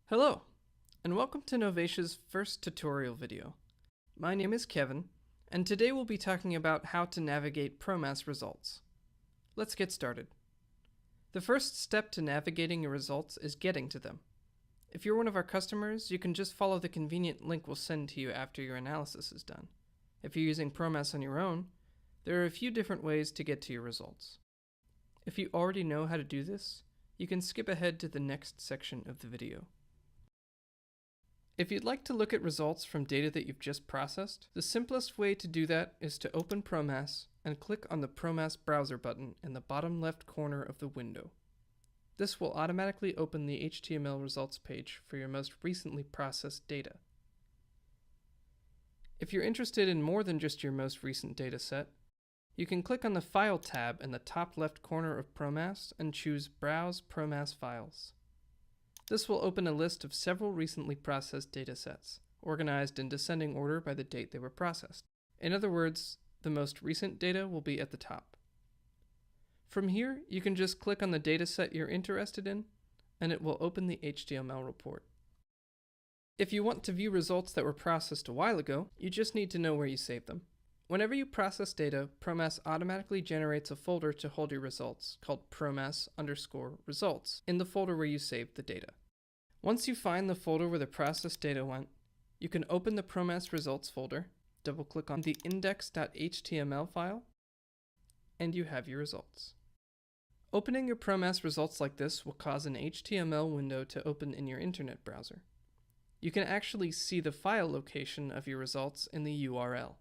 Hello, and welcome to Novacia's first tutorial video. My name is Kevin, and today we'll be talking about how to navigate ProMass results. Let's get started. The first step to navigating your results is getting to them. If you're one of our customers, you can just follow the convenient link we'll send to you after your analysis is done. If you're using ProMass on your own, there are a few different ways to get to your results. If you already know how to do this, you can skip ahead to the next section of the video. If you'd like to look at results from data that you've just processed, the simplest way to do that is to open ProMass and click on the ProMass browser button in the bottom left corner of the window. This will automatically open the HTML results page for your most recently processed data. If you're interested in more than just your most recent data set, you can click on the File tab in the top left corner of ProMass and choose Browse ProMass Files. This will open a list of several recently processed datasets, organized in descending order by the date they were processed. In other words, the most recent data will be at the top. From here, you can just click on the dataset you're interested in, and it will open the HTML report. If you want to view results that were processed a while ago, you just need to know where you saved them. Whenever you process data, ProMass automatically generates a folder to hold your results, called ProMass_results, in the folder where you saved the data. Once you find the folder where the processed data went, you can open the ProMass results folder, double-click on the index.html file, and you have your results. Opening your ProMass results like this will cause an HTML window to open in your internet browser. You can actually see the file location of your results in the URL.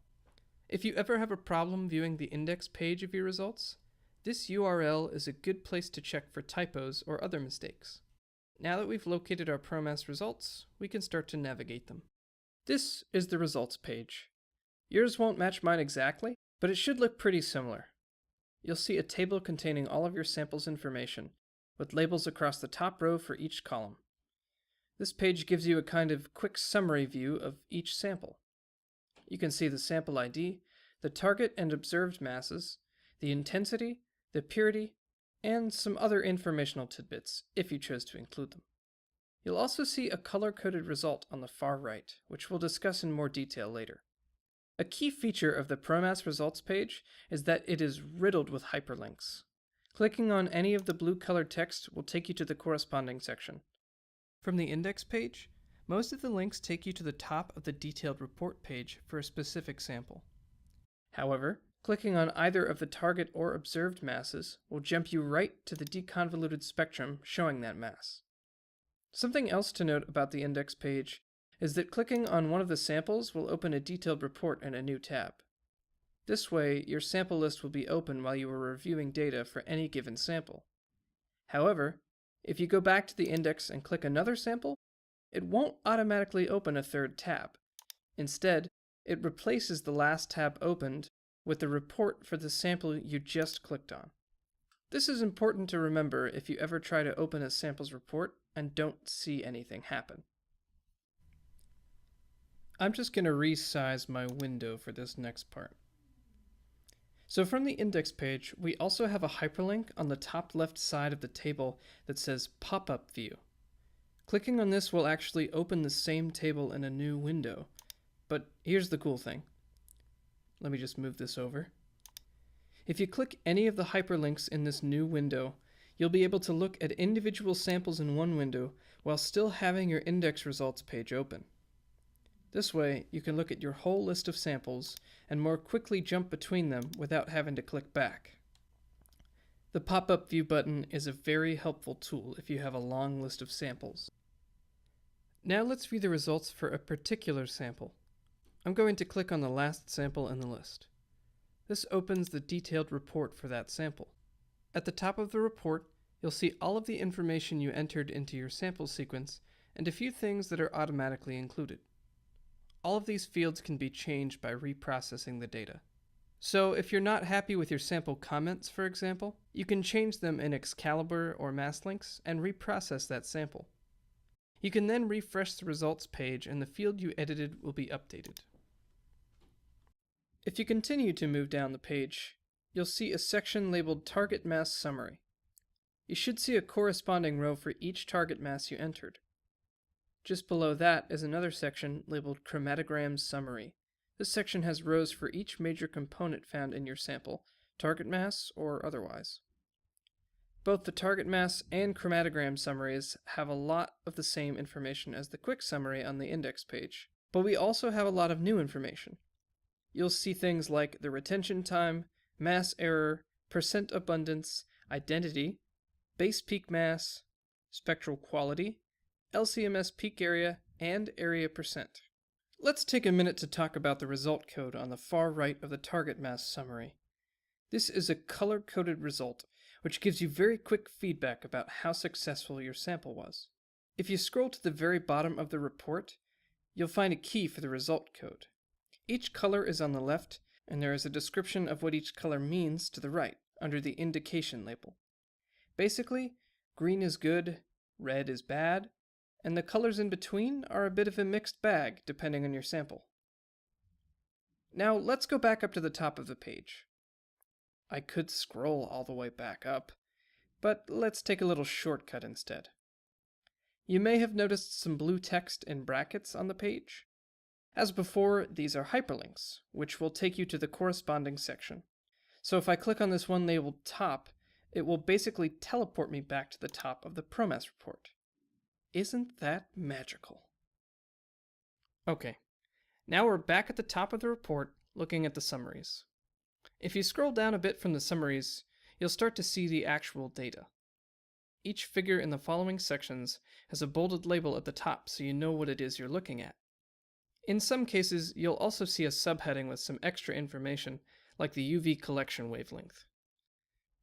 If you ever have a problem viewing the index page of your results, this URL is a good place to check for typos or other mistakes. Now that we've located our ProMass results, we can start to navigate them. This is the results page. Yours won't match mine exactly, but it should look pretty similar. You'll see a table containing all of your sample's information, with labels across the top row for each column. This page gives you a kind of quick summary view of each sample. You can see the sample ID, the target and observed masses, the intensity, the purity, and some other informational tidbits, if you chose to include them. You'll also see a color-coded result on the far right, which we'll discuss in more detail later. A key feature of the ProMass results page is that it is riddled with hyperlinks. Clicking on any of the blue-colored text will take you to the corresponding section. From the index page, most of the links take you to the top of the detailed report page for a specific sample. However, clicking on either of the target or observed masses will jump you right to the deconvoluted spectrum showing that mass. Something else to note about the index page is that clicking on one of the samples will open a detailed report in a new tab. This way, your sample list will be open while you are reviewing data for any given sample. However, if you go back to the index and click another sample, it won't automatically open a third tab. Instead, it replaces the last tab opened with the report for the sample you just clicked on. This is important to remember if you ever try to open a sample's report and don't see anything happen. I'm just going to resize my window for this next part. So from the index page, we also have a hyperlink on the top left side of the table that says Popup View. Clicking on this will actually open the same table in a new window. But here's the cool thing. Let me just move this over. If you click any of the hyperlinks in this new window, you'll be able to look at individual samples in one window while still having your index results page open. This way, you can look at your whole list of samples and more quickly jump between them without having to click back. The Pop-up View button is a very helpful tool if you have a long list of samples. Now let's view the results for a particular sample. I'm going to click on the last sample in the list. This opens the detailed report for that sample. At the top of the report, you'll see all of the information you entered into your sample sequence and a few things that are automatically included. All of these fields can be changed by reprocessing the data. So if you're not happy with your sample comments, for example, you can change them in Excalibur or Masslinks and reprocess that sample. You can then refresh the results page and the field you edited will be updated. If you continue to move down the page, you'll see a section labeled Target Mass Summary. You should see a corresponding row for each target mass you entered. Just below that is another section labeled Chromatogram Summary. This section has rows for each major component found in your sample, target mass or otherwise. Both the target mass and chromatogram summaries have a lot of the same information as the quick summary on the index page, but we also have a lot of new information. You'll see things like the retention time, mass error, percent abundance, identity, base peak mass, spectral quality, LCMS peak area, and area percent. Let's take a minute to talk about the result code on the far right of the target mass summary. This is a color-coded result, which gives you very quick feedback about how successful your sample was. If you scroll to the very bottom of the report, you'll find a key for the result code. Each color is on the left, and there is a description of what each color means to the right, under the indication label. Basically, green is good, red is bad, and the colors in between are a bit of a mixed bag depending on your sample. Now let's go back up to the top of the page. I could scroll all the way back up, but let's take a little shortcut instead. You may have noticed some blue text in brackets on the page. As before, these are hyperlinks, which will take you to the corresponding section. So if I click on this one labeled Top, it will basically teleport me back to the top of the ProMass report. Isn't that magical? Okay, now we're back at the top of the report looking at the summaries. If you scroll down a bit from the summaries, you'll start to see the actual data. Each figure in the following sections has a bolded label at the top so you know what it is you're looking at. In some cases, you'll also see a subheading with some extra information, like the UV collection wavelength.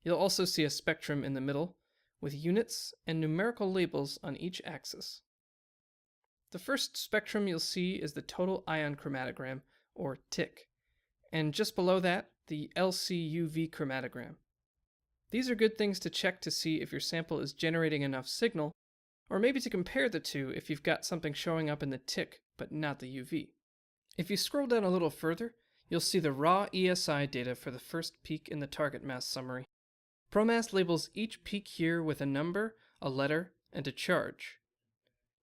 You'll also see a spectrum in the middle, with units and numerical labels on each axis. The first spectrum you'll see is the total ion chromatogram, or TIC, and just below that, the LCUV chromatogram. These are good things to check to see if your sample is generating enough signal, or maybe to compare the two if you've got something showing up in the TIC but not the UV. If you scroll down a little further, you'll see the raw ESI data for the first peak in the target mass summary. ProMass labels each peak here with a number, a letter, and a charge.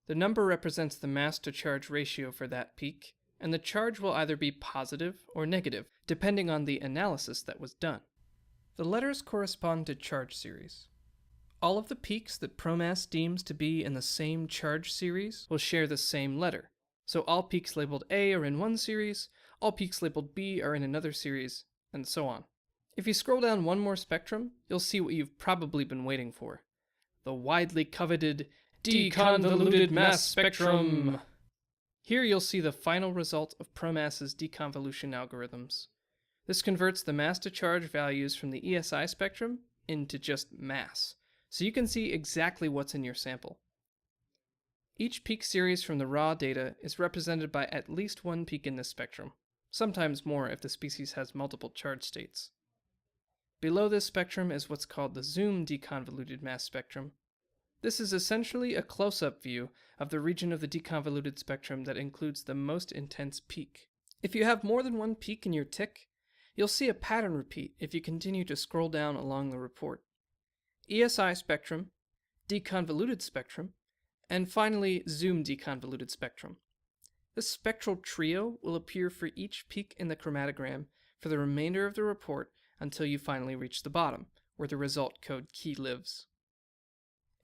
The number represents the mass to charge ratio for that peak, and the charge will either be positive or negative, depending on the analysis that was done. The letters correspond to charge series. All of the peaks that ProMass deems to be in the same charge series will share the same letter. So all peaks labeled A are in one series, all peaks labeled B are in another series, and so on. If you scroll down one more spectrum, you'll see what you've probably been waiting for. The widely coveted Deconvoluted mass spectrum! Here you'll see the final result of ProMass's deconvolution algorithms. This converts the mass to charge values from the ESI spectrum into just mass, so you can see exactly what's in your sample. Each peak series from the raw data is represented by at least one peak in this spectrum, sometimes more if the species has multiple charge states. Below this spectrum is what's called the zoom deconvoluted mass spectrum. This is essentially a close-up view of the region of the deconvoluted spectrum that includes the most intense peak. If you have more than one peak in your TIC, you'll see a pattern repeat if you continue to scroll down along the report. ESI spectrum, deconvoluted spectrum, and finally zoom deconvoluted spectrum. This spectral trio will appear for each peak in the chromatogram for the remainder of the report until you finally reach the bottom, where the result code key lives.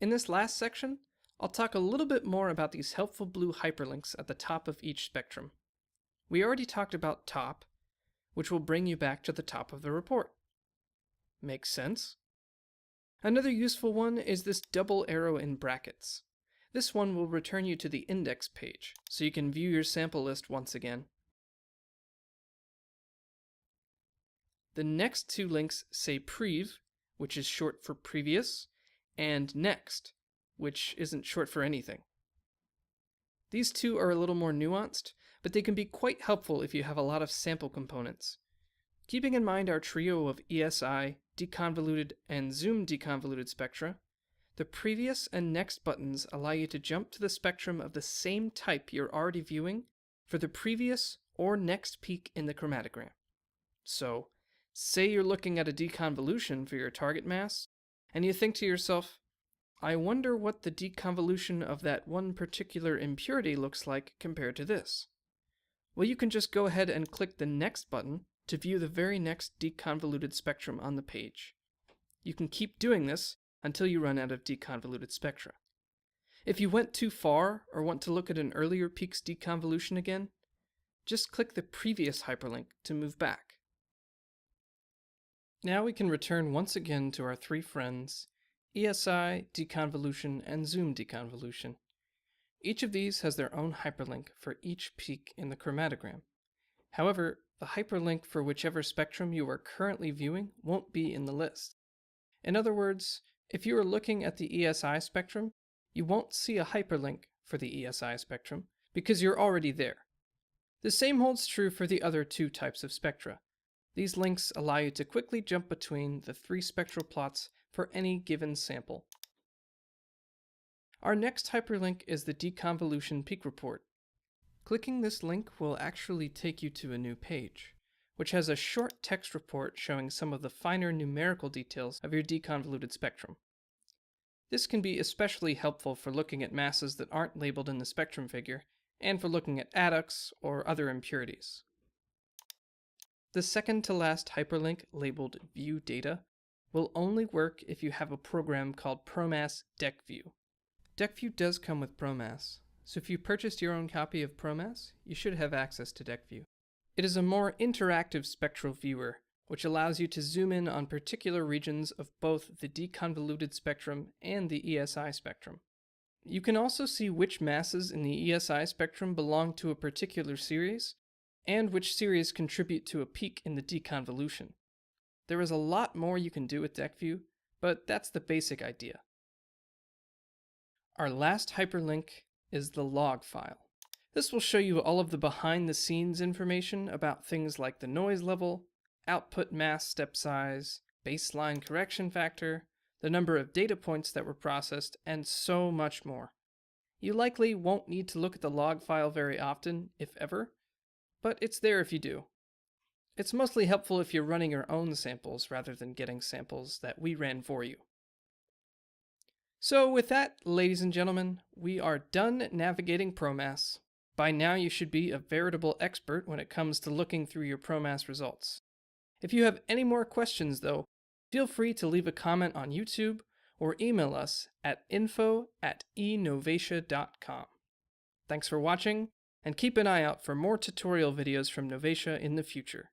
In this last section, I'll talk a little bit more about these helpful blue hyperlinks at the top of each spectrum. We already talked about top, which will bring you back to the top of the report. Makes sense? Another useful one is this double arrow in brackets. This one will return you to the index page, so you can view your sample list once again. The next two links say prev, which is short for previous, and next, which isn't short for anything. These two are a little more nuanced, but they can be quite helpful if you have a lot of sample components. Keeping in mind our trio of ESI, deconvoluted, and zoom deconvoluted spectra, the previous and next buttons allow you to jump to the spectrum of the same type you're already viewing for the previous or next peak in the chromatogram. So, say you're looking at a deconvolution for your target mass, and you think to yourself, I wonder what the deconvolution of that one particular impurity looks like compared to this. Well, you can just go ahead and click the Next button to view the very next deconvoluted spectrum on the page. You can keep doing this until you run out of deconvoluted spectra. If you went too far or want to look at an earlier peak's deconvolution again, just click the previous hyperlink to move back. Now we can return once again to our three friends, ESI, deconvolution, and zoom deconvolution. Each of these has their own hyperlink for each peak in the chromatogram. However, the hyperlink for whichever spectrum you are currently viewing won't be in the list. In other words, if you are looking at the ESI spectrum, you won't see a hyperlink for the ESI spectrum because you're already there. The same holds true for the other two types of spectra. These links allow you to quickly jump between the three spectral plots for any given sample. Our next hyperlink is the deconvolution peak report. Clicking this link will actually take you to a new page, which has a short text report showing some of the finer numerical details of your deconvoluted spectrum. This can be especially helpful for looking at masses that aren't labeled in the spectrum figure, and for looking at adducts or other impurities. The second to last hyperlink, labeled View Data, will only work if you have a program called ProMass DecView. DecView does come with ProMass, so if you purchased your own copy of ProMass, you should have access to DecView. It is a more interactive spectral viewer, which allows you to zoom in on particular regions of both the deconvoluted spectrum and the ESI spectrum. You can also see which masses in the ESI spectrum belong to a particular series, and which series contribute to a peak in the deconvolution. There is a lot more you can do with DecView, but that's the basic idea. Our last hyperlink is the log file. This will show you all of the behind-the-scenes information about things like the noise level, output mass step size, baseline correction factor, the number of data points that were processed, and so much more. You likely won't need to look at the log file very often, if ever, but it's there if you do. It's mostly helpful if you're running your own samples rather than getting samples that we ran for you. So with that, ladies and gentlemen, we are done navigating ProMass. By now you should be a veritable expert when it comes to looking through your ProMass results. If you have any more questions though, feel free to leave a comment on YouTube or email us at info@enovatia.com. Thanks for watching, and keep an eye out for more tutorial videos from Novatia in the future.